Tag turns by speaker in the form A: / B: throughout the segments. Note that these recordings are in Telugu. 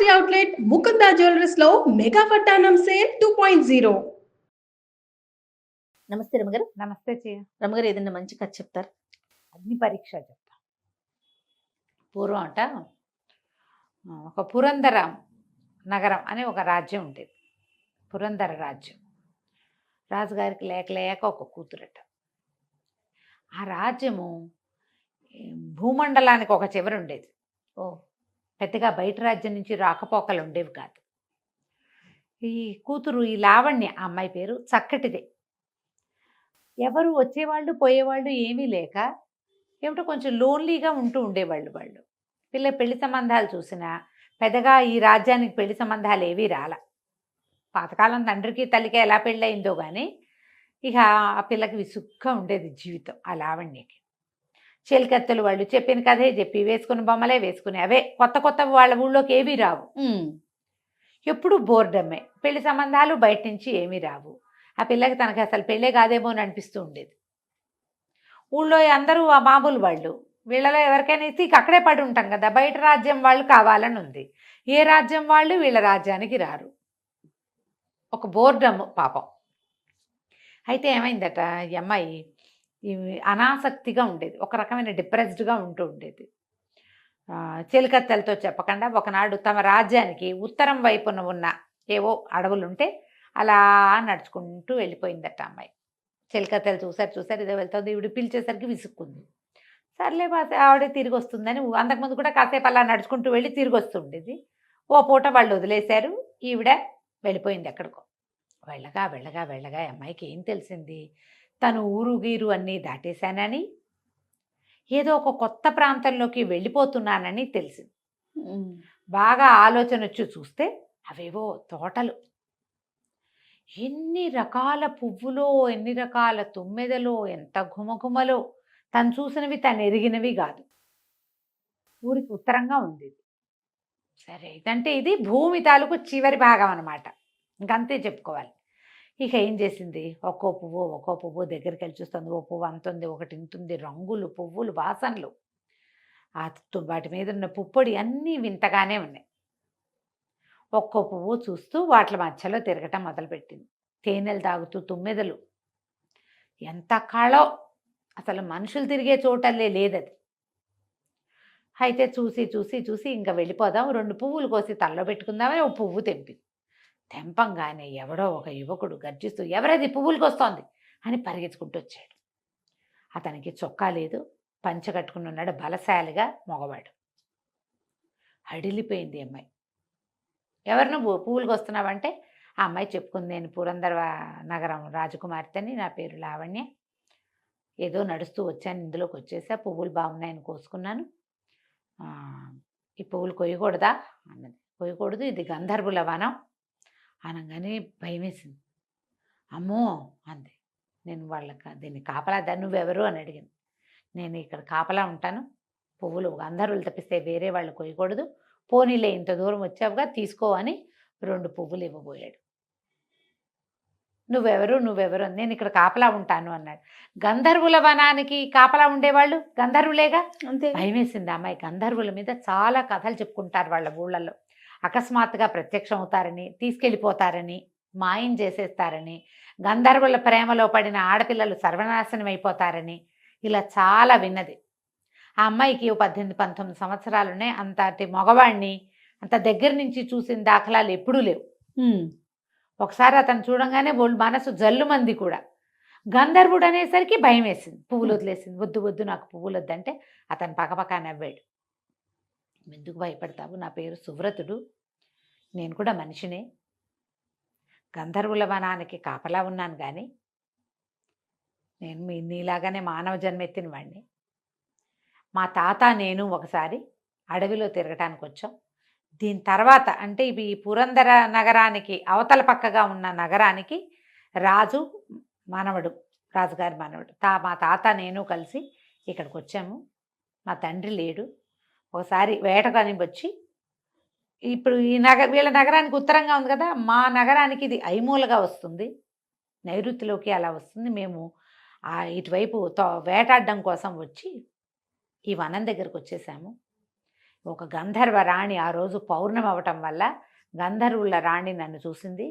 A: ఫ్యాన్సీ అవుట్లెట్ ముకుందా జ్యువెలర్స్ లో మెగా వడ్డానం సేల్ 2.0.
B: నమస్తే రమగారు.
C: నమస్తే చెయ్య.
B: రమగారు ఏదైనా మంచి కథ చెప్తారు?
C: అగ్ని పరీక్ష చెప్తా. పూర్వం అంట ఒక పురందర నగరం అనే ఒక రాజ్యం ఉండేది. పురందర రాజ్యం. రాజుగారికి లేక లేక ఒక కూతురట. ఆ రాజ్యము భూమండలానికి ఒక చివరి ఉండేది. పెద్దగా బయట రాజ్యం నుంచి రాకపోకలు ఉండేవి కాదు. ఈ కూతురు ఈ లావణ్య, ఆ అమ్మాయి పేరు, చక్కటిదే. ఎవరు వచ్చేవాళ్ళు పోయేవాళ్ళు ఏమీ లేక ఏమిటో కొంచెం లోన్లీగా ఉంటూ ఉండేవాళ్ళు. వాళ్ళు పెళ్లి సంబంధాలు చూసినా పెద్దగా ఈ రాజ్యానికి పెళ్లి సంబంధాలు ఏవీ రాల. పాతకాలం తండ్రికి తల్లికి ఎలా పెళ్ళయిందో కానీ ఇక ఆ పిల్లకి విసుగ్గా ఉండేది జీవితం. ఆ లావణ్యకి చెలికత్తెలు వాళ్ళు చెప్పిన కథే చెప్పి వేసుకుని బొమ్మలే వేసుకుని అవే కొత్త కొత్త వాళ్ళ ఊళ్ళోకి ఏవీ రావు. ఎప్పుడు బోర్డమ్మే. పెళ్లి సంబంధాలు బయట నుంచి ఏమీ రావు. ఆ పిల్లకి తనకి అసలు పెళ్ళే కాదేమో అని అనిపిస్తూ ఉండేది. ఊళ్ళో అందరూ ఆ మామూలు వాళ్ళు. వీళ్ళలో ఎవరికైనా ఇస్తే అక్కడే పడి ఉంటాం కదా. బయట రాజ్యం వాళ్ళు కావాలని ఉంది. ఏ రాజ్యం వాళ్ళు వీళ్ళ రాజ్యానికి రారు. ఒక బోర్డమ్ పాపం. అయితే ఏమైందట, ఈ అమ్మాయి అనాసక్తిగా ఉండేది. ఒక రకమైన డిప్రెస్డ్గా ఉంటూ ఉండేది. చెలికత్తెలతో చెప్పకుండా ఒకనాడు తమ రాజ్యానికి ఉత్తరం వైపున ఉన్న ఏవో అడవులుంటే అలా నడుచుకుంటూ వెళ్ళిపోయిందట అమ్మాయి. చెలికత్తెలు చూసారు ఇదే వెళ్తుంది. ఈవిడ పిలిచేసరికి విసుక్కుంది. సర్లే ఆవిడే తిరిగి వస్తుందని అంతకుముందు కూడా కాసేపు అలా నడుచుకుంటూ వెళ్ళి తిరిగి వస్తుండేది. ఓ పూట వాళ్ళు వదిలేశారు. ఈవిడ వెళ్ళిపోయింది ఎక్కడికో. వెళ్ళగా వెళ్ళగా వెళ్ళగా అమ్మాయికి ఏం తెలిసింది, తను ఊరు గీరు అన్నీ దాటేశానని, ఏదో ఒక కొత్త ప్రాంతంలోకి వెళ్ళిపోతున్నానని తెలిసింది. బాగా ఆలోచన వచ్చి చూస్తే అవేవో తోటలు. ఎన్ని రకాల పువ్వులో, ఎన్ని రకాల తుమ్మెదలో, ఎంత ఘుమఘుమలో. తను చూసినవి తను ఎరిగినవి కాదు. ఊరికి ఉత్తరంగా ఉంది. సరే, ఇదంటే ఇది భూమి తాలూకు చివరి భాగం అనమాట. ఇంకంతే చెప్పుకోవాలి. ఇక ఏం చేసింది, ఒక్కో పువ్వు దగ్గరికి వెళ్ళి చూస్తుంది. ఓ పువ్వు అంతుంది, ఒకటి ఇంతుంది, రంగులు, పువ్వులు, వాసనలు, వాటి మీద ఉన్న పుప్పొడి అన్నీ వింతగానే ఉన్నాయి. ఒక్కో పువ్వు చూస్తూ వాటి మధ్యలో తిరగటం మొదలుపెట్టింది. తేనెలు తాగుతూ తుమ్మెదలు. ఎంత కళో, అసలు మనుషులు తిరిగే చోటల్లే లేదది. అయితే చూసి ఇంకా వెళ్ళిపోదాం, 2 పువ్వులు కోసి తల్లో పెట్టుకుందామని ఓ పువ్వు తెంపంగానే ఎవడో ఒక యువకుడు గర్జిస్తూ, ఎవరది పువ్వులకు వస్తోంది అని పరిగెత్తుకుంటూ వచ్చాడు. అతనికి చొక్కా లేదు, పంచె కట్టుకుని ఉన్నాడు, బలశాలిగా మగవాడు. అడిలిపోయింది అమ్మాయి. ఎవరు నువ్వు పువ్వులకు వస్తున్నావంటే ఆ అమ్మాయి చెప్పుకుంది, నేను పురందర నగరం రాజకుమార్తెని, నా పేరు లావణ్య, ఏదో నడుస్తూ వచ్చాను, ఇందులోకి వచ్చేసా, పువ్వులు బాగున్నాయని కోసుకున్నాను, ఈ పువ్వులు కొయ్యకూడదా అన్నది. కొయ్యకూడదు, ఇది గంధర్వుల వనం అనగానే భయం వేసింది. అమ్మో అంది. నేను దీన్ని కాపలా నువ్వెవరు అని అడిగింది. నేను ఇక్కడ కాపలా ఉంటాను, పువ్వులు గంధర్వులు తప్పిస్తే వేరే వాళ్ళు కొయ్యకూడదు, పోనీలే ఇంత దూరం వచ్చావుగా తీసుకో అని 2 పువ్వులు ఇవ్వబోయాడు. నువ్వెవరు నేను ఇక్కడ కాపలా ఉంటాను అన్నాడు. గంధర్వుల వనానికి కాపలా ఉండేవాళ్ళు గంధర్వులేగా. అంతే. భయం వేసింది అమ్మాయి. గంధర్వుల మీద చాలా కథలు చెప్పుకుంటారు వాళ్ళ ఊళ్ళల్లో. అకస్మాత్తుగా ప్రత్యక్షం అవుతారని, తీసుకెళ్ళిపోతారని, మాయం చేసేస్తారని, గంధర్వుల ప్రేమలో పడిన ఆడపిల్లలు సర్వనాశనం అయిపోతారని ఇలా చాలా విన్నది. ఆ అమ్మాయికి 18-19 సంవత్సరాలునే. అంతటి మగవాడిని అంత దగ్గర నుంచి చూసిన దాఖలాలు ఎప్పుడూ లేవు. ఒకసారి అతను చూడంగానే మనసు జల్లుమంది కూడా. గంధర్వుడు అనేసరికి భయం వేసింది, పువ్వులు వదిలేసింది. వద్దు నాకు పువ్వులు వద్దంటే అతను పక్కపక్క నవ్వాడు. ఎందుకు భయపడతావు, నా పేరు సువ్రతుడు, నేను కూడా మనిషినే, గంధర్వుల వనానికి కాపలా ఉన్నాను, కానీ నేను నీలాగానే మానవ జన్మెత్తిన వాడిని. మా తాత నేను ఒకసారి అడవిలో తిరగటానికి వచ్చాం. దీని తర్వాత అంటే ఈ పురందర నగరానికి అవతల పక్కగా ఉన్న నగరానికి రాజుగారి మనవడు మా తాత నేను కలిసి ఇక్కడికి వచ్చాము. మా తండ్రి లేడు. ఒకసారి వేటగాని వచ్చి, ఇప్పుడు ఈ వీళ్ళ నగరానికి ఉత్తరంగా ఉంది కదా, మా నగరానికి ఇది ఐమూలగా వస్తుంది, నైరుతిలోకి అలా వస్తుంది. మేము ఇటువైపు వేటాడడం కోసం వచ్చి ఈ వనం దగ్గరకు వచ్చేసాము. ఒక గంధర్వ రాణి ఆ రోజు పౌర్ణమి అవటం వల్ల గంధర్వుల రాణి నన్ను చూసింది.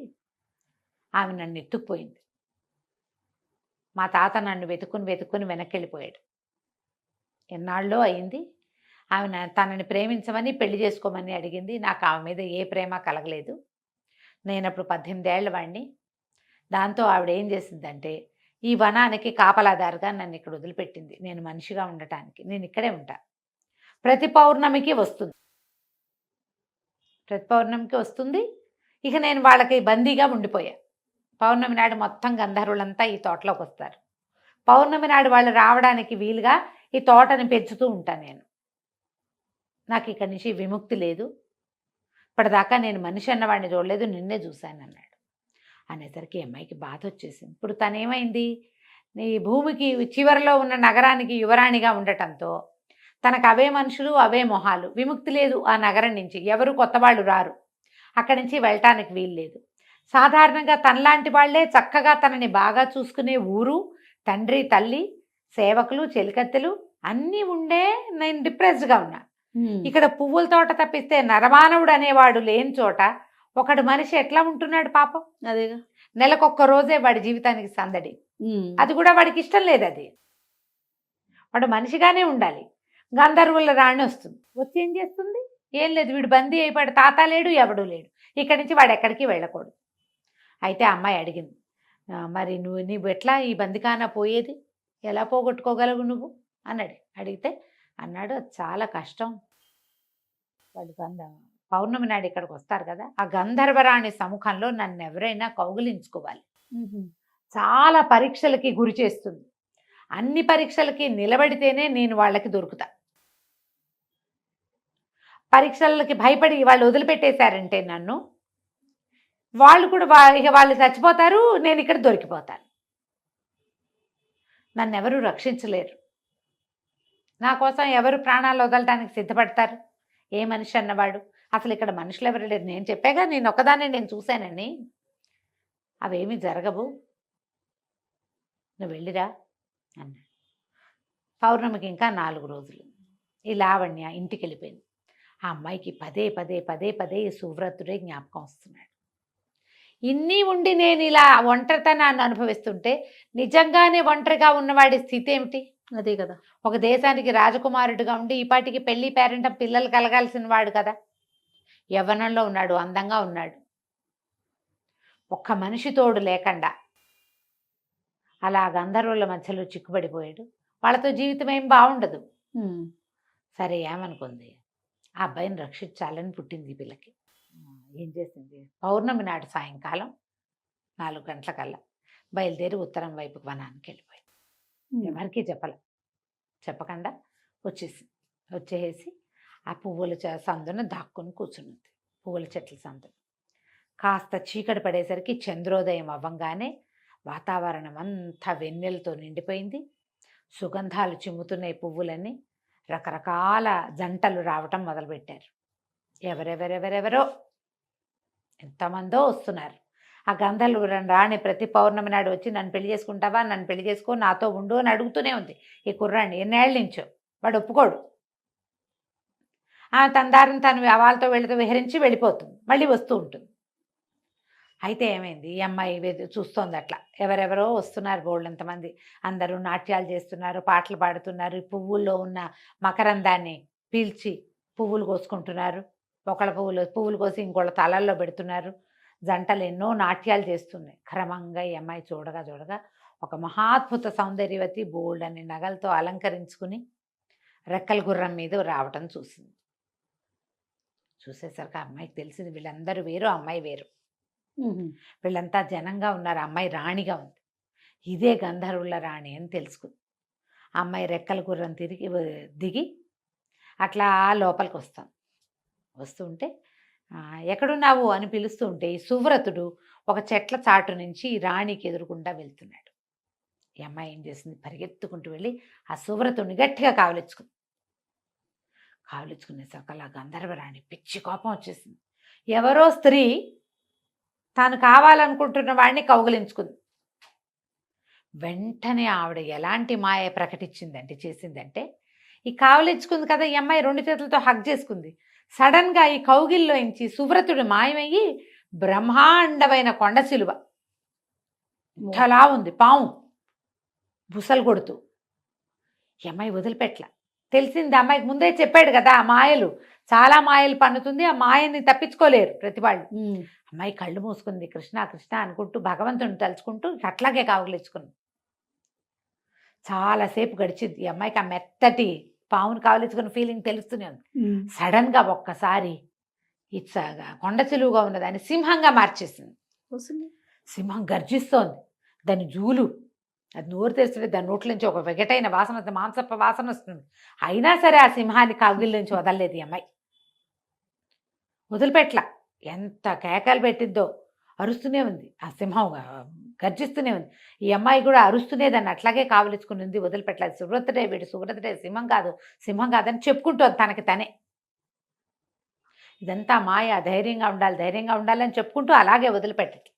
C: ఆమె నన్ను ఎత్తుకుపోయింది. మా తాత నన్ను వెతుక్కుని వెనక్కి వెళ్ళిపోయాడు. ఎన్నాళ్ళో అయింది. ఆమె తనని ప్రేమించమని పెళ్లి చేసుకోమని అడిగింది. నాకు ఆమె మీద ఏ ప్రేమ కలగలేదు. నేనప్పుడు 18 ఏళ్ల వాడిని. దాంతో ఆవిడ ఏం చేసిందంటే ఈ వనానికి కాపలాదారుగా నన్ను ఇక్కడ వదిలిపెట్టింది. నేను మనిషిగా ఉండటానికి. నేను ఇక్కడే ఉంటా. ప్రతి పౌర్ణమికి వస్తుంది. ప్రతి పౌర్ణమికి వస్తుంది. ఇక నేను వాళ్ళకి బందీగా ఉండిపోయా. పౌర్ణమి నాడు మొత్తం గంధర్వులంతా ఈ తోటలోకి వస్తారు. పౌర్ణమి నాడు వాళ్ళు రావడానికి వీలుగా ఈ తోటని పెంచుతూ ఉంటాను నేను. నాకు ఇక్కడి నుంచి విముక్తి లేదు. ఇప్పటిదాకా నేను మనిషి అన్నవాడిని చూడలేదు, నిన్నే చూశాను అన్నాడు. అనేసరికి అమ్మాయికి బాధ వచ్చేసింది. ఇప్పుడు తనేమైంది, ఈ భూమికి చివరిలో ఉన్న నగరానికి యువరాణిగా ఉండటంతో తనకు అవే మనుషులు, అవే మొహాలు. విముక్తి లేదు ఆ నగరం నుంచి. ఎవరు కొత్త వాళ్ళు రారు. అక్కడి నుంచి వెళ్ళటానికి వీలు లేదు. సాధారణంగా తనలాంటి వాళ్లే చక్కగా తనని బాగా చూసుకునే ఊరు, తండ్రి తల్లి, సేవకులు, చెలికత్తెలు అన్నీ ఉండే నేను డిప్రెస్డ్గా ఉన్నా. ఇక్కడ పువ్వుల తోట తప్పిస్తే నరమానవుడు అనేవాడు లేని చోట ఒకడు మనిషి ఎట్లా ఉంటున్నాడు పాపం.
B: అదేగా,
C: నెలకొక్క రోజే వాడి జీవితానికి సందడి. అది కూడా వాడికి ఇష్టం లేదు. అది వాడు మనిషిగానే ఉండాలి. గంధర్వుల రాణి వస్తుంది. వచ్చి ఏం చేస్తుంది? ఏం లేదు, వీడు బందీ అయిపోయాడు. తాత లేడు, ఎవడూ లేడు. ఇక్కడి నుంచి వాడు ఎక్కడికి వెళ్ళకూడదు. అయితే అమ్మాయి అడిగింది, మరి నువ్వు ఎట్లా ఈ బందికానా పోయేది? ఎలా పోగొట్టుకోగలవు నువ్వు అన్నాడు. అడిగితే అన్నాడు, అది చాలా కష్టం. వాళ్ళు పౌర్ణమి నాడు ఇక్కడికి వస్తారు కదా, ఆ గంధర్వరాణి సముఖంలో నన్ను ఎవరైనా కౌగిలించుకోవాలి. చాలా పరీక్షలకి గురి చేస్తుంది. అన్ని పరీక్షలకి నిలబడితేనే నేను వాళ్ళకి దొరుకుతా. పరీక్షలకి భయపడి వాళ్ళు వదిలిపెట్టేశారంటే నన్ను, వాళ్ళు కూడా ఇక వాళ్ళు చచ్చిపోతారు, నేను ఇక్కడ దొరికిపోతాను. నన్ను ఎవరు రక్షించలేరు. నా కోసం ఎవరు ప్రాణాలు వదలటానికి సిద్ధపడతారు? ఏ మనిషి అన్నవాడు? అసలు ఇక్కడ మనుషులు ఎవరు లేరు. నేను చెప్పాగా, నేను ఒక్కదాన్ని నేను చూశానని. అవేమీ జరగవు, నువ్వు వెళ్ళిరా అన్నాడు. పౌర్ణమికి ఇంకా 4 రోజులు. ఈ లావణ్య ఇంటికి వెళ్ళిపోయింది. ఆ అమ్మాయికి పదే పదే పదే పదే ఈ సువ్రతుడే జ్ఞాపకం వస్తున్నాడు. ఇన్ని ఉండి నేను ఇలా ఒంటరితనాన్ని అనుభవిస్తుంటే నిజంగానే ఒంటరిగా ఉన్నవాడి స్థితి ఏమిటి?
B: అదే కదా.
C: ఒక దేశానికి రాజకుమారుడిగా ఉండి ఈ పాటికి పెళ్లి పేరెంటం పిల్లలు కలగాల్సిన వాడు కదా. యవ్వనంలో ఉన్నాడు, అందంగా ఉన్నాడు. ఒక్క మనిషి తోడు లేకుండా అలా గంధర్వుల మధ్యలో చిక్కుబడిపోయాడు. వాళ్ళతో జీవితం ఏం బాగుండదు. సరే ఏమనుకుంది, ఆ అబ్బాయిని రక్షించాలని పుట్టింది ఈ పిల్లకి. ఏం చేసింది, పౌర్ణమి నాడు సాయంకాలం 4 గంటలకల్లా బయలుదేరి ఉత్తరం వైపు వనానికి వెళ్ళిపోయింది. ఎవరికి చెప్పకుండా వచ్చేసి ఆ పువ్వుల సందున దాక్కుని కూర్చున్నది. పువ్వుల చెట్ల సందున కాస్త చీకటి పడేసరికి చంద్రోదయం అవ్వంగానే వాతావరణం అంతా వెన్నెలతో నిండిపోయింది. సుగంధాలు చిమ్ముతున్నాయి పువ్వులన్నీ. రకరకాల జంటలు రావటం మొదలుపెట్టారు. ఎవరెవరెవరెవరో ఎంతమందో వస్తున్నారు. ఆ గంధర్వ రాణి ప్రతి పౌర్ణమి నాడు వచ్చి నన్ను పెళ్లి చేసుకుంటావా, నన్ను పెళ్లి చేసుకో, నాతో ఉండు అని అడుగుతూనే ఉంది. ఈ కుర్రాడిని ఎన్నేళ్ళ నుంచో వాడు ఒప్పుకోడు. తన దారిని తను వాళ్ళతో వీళ్ళతో విహరించి వెళ్ళిపోతుంది, మళ్ళీ వస్తూ ఉంటుంది. అయితే ఏమైంది, ఈ అమ్మాయి చూస్తోంది అట్లా ఎవరెవరో వస్తున్నారు బోళ్ళంతమంది. అందరూ నాట్యాలు చేస్తున్నారు, పాటలు పాడుతున్నారు. ఈ పువ్వుల్లో ఉన్న మకరందాన్ని పీల్చి పువ్వులు కోసుకుంటున్నారు. ఒకళ్ళ పువ్వులు కోసి ఇంకోళ్ళ తలల్లో పెడుతున్నారు. జంటలు ఎన్నో నాట్యాలు చేస్తున్నాయి. క్రమంగా ఈ అమ్మాయి చూడగా ఒక మహాద్భుత సౌందర్యవతి బోల్డని నగలతో అలంకరించుకుని రెక్కల గుర్రం మీద రావటం చూసింది. చూసేసరికి ఆ అమ్మాయికి తెలిసింది వీళ్ళందరూ వేరు, అమ్మాయి వేరు. వీళ్ళంతా జనంగా ఉన్నారు, అమ్మాయి రాణిగా ఉంది. ఇదే గంధర్వుల రాణి అని తెలుసుకుంది. అమ్మాయి రెక్కల గుర్రం దిగి అట్లా లోపలికి వస్తుంటే ఎక్కడున్నావు అని పిలుస్తూ ఉంటే ఈ సువ్రతుడు ఒక చెట్ల చాటు నుంచి రాణికి ఎదురుకుండా వెళ్తున్నాడు. ఈ అమ్మాయి ఏం చేసింది, పరిగెత్తుకుంటూ వెళ్ళి ఆ సువ్రతుడిని గట్టిగా కావలించుకునేసరికి అలా గంధర్వరాణి పిచ్చి కోపం వచ్చేసింది. ఎవరో స్త్రీ తాను కావాలనుకుంటున్న వాడిని కౌగిలించుకుంది. వెంటనే ఆవిడ ఎలాంటి మాయ చేసిందంటే ఈ కావలించుకుంది కదా ఈ అమ్మాయి 2 చేతులతో హగ్ చేసుకుంది. సడన్గా ఈ కౌగిల్లోంచి సువ్రతుడు మాయమయ్యి బ్రహ్మాండమైన కొండ సిలువ ఇంతలా ఉంది పాము బుసలు కొడుతూ. ఈ అమ్మాయి వదిలిపెట్ల. తెలిసింది అమ్మాయికి ముందే చెప్పాడు కదా ఆ మాయలు, చాలా మాయలు పన్నుతుంది, ఆ మాయని తప్పించుకోలేరు ప్రతి వాళ్ళు. అమ్మాయి కళ్ళు మూసుకుంది, కృష్ణ కృష్ణ అనుకుంటూ భగవంతుని తలుచుకుంటూ అట్లాగే కావలించుకుంది. చాలాసేపు గడిచింది. ఈ అమ్మాయికి ఆ మెత్తటి పావును కావలించుకున్న ఫీలింగ్ తెలుస్తూనే ఉంది. సడన్గా ఒక్కసారి ఇచ్చగా కొండ చిలువుగా ఉన్నదాన్ని సింహంగా మార్చేసింది. సింహం గర్జిస్తోంది, దాని జూలు అది నోరు తెరిస్తే దాని నోట్ల నుంచి ఒక వెగటైన వాసన, మాంసప్ప వాసన వస్తుంది. అయినా సరే ఆ సింహాన్ని కౌగిల్ నుంచి వదలలేదు ఈ అమ్మాయి, వదిలిపెట్ల. ఎంత కేకలు పెట్టిద్దో, అరుస్తూనే ఉంది ఆ సింహం, గర్జిస్తూనే ఉంది. ఈ అమ్మాయి కూడా అరుస్తూనే దాన్ని అట్లాగే కావలించుకుని ఉంది, వదిలిపెట్టలేదు. సువ్రతుడే వీడు, సువ్రతుడే, సింహం కాదు సింహం కాదని చెప్పుకుంటోంది తనకి తనే. ఇదంతా మాయ, ధైర్యంగా ఉండాలి ధైర్యంగా ఉండాలని చెప్పుకుంటూ అలాగే వదిలిపెట్టదు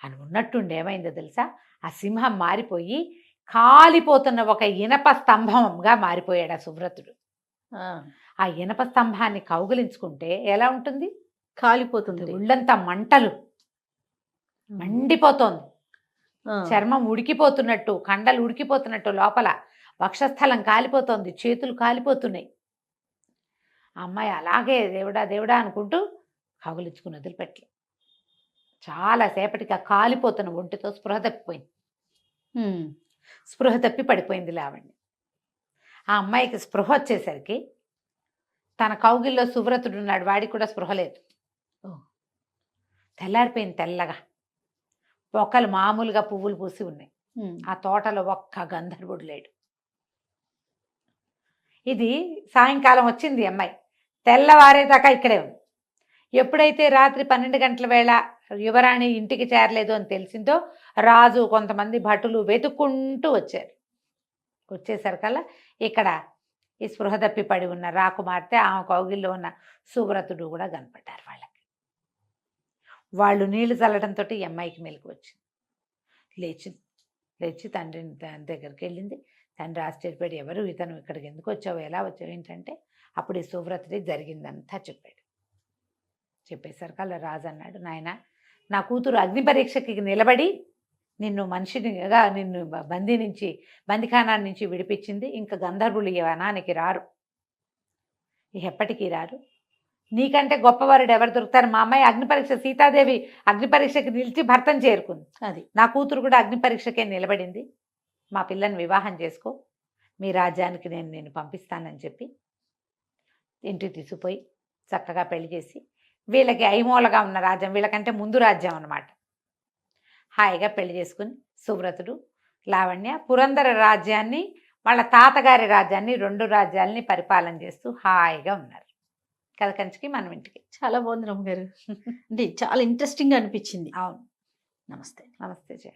C: అని ఉన్నట్టుండి ఏమైందో తెలుసా, ఆ సింహం మారిపోయి కాలిపోతున్న ఒక ఇనప స్తంభంగా మారిపోయాడు ఆ సువ్రతుడు. ఆ ఇనప స్తంభాన్ని కౌగిలించుకుంటే ఎలా ఉంటుంది,
B: కాలిపోతుంది.
C: ఒళ్ళంతా మంటలు, మండిపోతోంది. చర్మం ఉడికిపోతున్నట్టు, కండలు ఉడికిపోతున్నట్టు, లోపల వక్షస్థలం కాలిపోతోంది, చేతులు కాలిపోతున్నాయి. ఆ అమ్మాయి అలాగే దేవుడా దేవుడా అనుకుంటూ కౌగిలించుకుని వదిలిపెట్టలే. చాలాసేపటికి ఆ కాలిపోతున్న ఒంటితో స్పృహ తప్పిపోయింది. స్పృహ తప్పి పడిపోయింది లావణ్య. ఆ అమ్మాయికి స్పృహ వచ్చేసరికి తన కౌగిల్లో సువ్రతుడు ఉన్నాడు, వాడికి కూడా స్పృహ లేదు. తెల్లారిపోయింది తెల్లగా. పొక్కలు మామూలుగా పువ్వులు పూసి ఉన్నాయి. ఆ తోటలో ఒక్క గంధర్వుడు లేడు. ఇది సాయంకాలం వచ్చింది అమ్మాయి, తెల్లవారేదాకా ఇక్కడే ఉంది. ఎప్పుడైతే రాత్రి 12 గంటల వేళ యువరాణి ఇంటికి చేరలేదు అని తెలిసిందో, రాజు కొంతమంది భటులు వెతుక్కుంటూ వచ్చారు. వచ్చేసరికల్లా ఇక్కడ ఈ స్పృహ తప్పి పడి ఉన్న రాకుమార్తె, ఆమె కౌగిల్లో ఉన్న సువ్రతుడు కూడా కనపడ్డారు వాళ్ళకి. వాళ్ళు నీళ్లు చల్లడంతో ఈ అమ్మాయికి మెలకు వచ్చింది. లేచి తండ్రి దగ్గరికి వెళ్ళింది. తండ్రి ఆశ్చర్యపడి, ఎవరు ఇతను, ఇక్కడికి ఎందుకు వచ్చావు, ఎలా వచ్చావు ఏంటంటే, అప్పుడు ఈ సువ్రతుడి జరిగిందంతా చెప్పాడు. చెప్పేసరికల్లా రాజు అన్నాడు, నాయన నా కూతురు అగ్ని పరీక్షకి నిలబడి నిన్ను మనిషినిగా, నిన్ను బందిఖానా నుంచి విడిపించింది. ఇంకా గంధర్వులు ఈ వనానికి రారు, ఎప్పటికీ రారు. నీకంటే గొప్పవారుడు ఎవరు దొరుకుతారు? మా అమ్మాయి అగ్ని పరీక్ష, సీతాదేవి అగ్ని పరీక్షకి నిలిచి భర్తను చేరుకుంది. అది నా కూతురు కూడా అగ్ని పరీక్షకే నిలబడింది. మా పిల్లని వివాహం చేసుకో, మీ రాజ్యానికి నేను పంపిస్తానని చెప్పి ఇంటికి తీసుకుపోయి చక్కగా పెళ్లి చేసి, వీళ్ళకి ఐమూలగా ఉన్న రాజ్యం, వీళ్ళకంటే ముందు రాజ్యం అన్నమాట, హాయిగా పెళ్లి చేసుకుని సువ్రతుడు, లావణ్య పురంధర రాజ్యాన్ని, వాళ్ళ తాతగారి రాజ్యాన్ని, 2 రాజ్యాలని పరిపాలన చేస్తూ హాయిగా ఉన్నారు. కథ కంచికి మనం ఇంటికి.
B: చాలా బాగుంది రమ్మ గారు. అంటే చాలా ఇంట్రెస్టింగ్ గా అనిపించింది.
C: అవును.
B: నమస్తే.
C: నమస్తే జయ.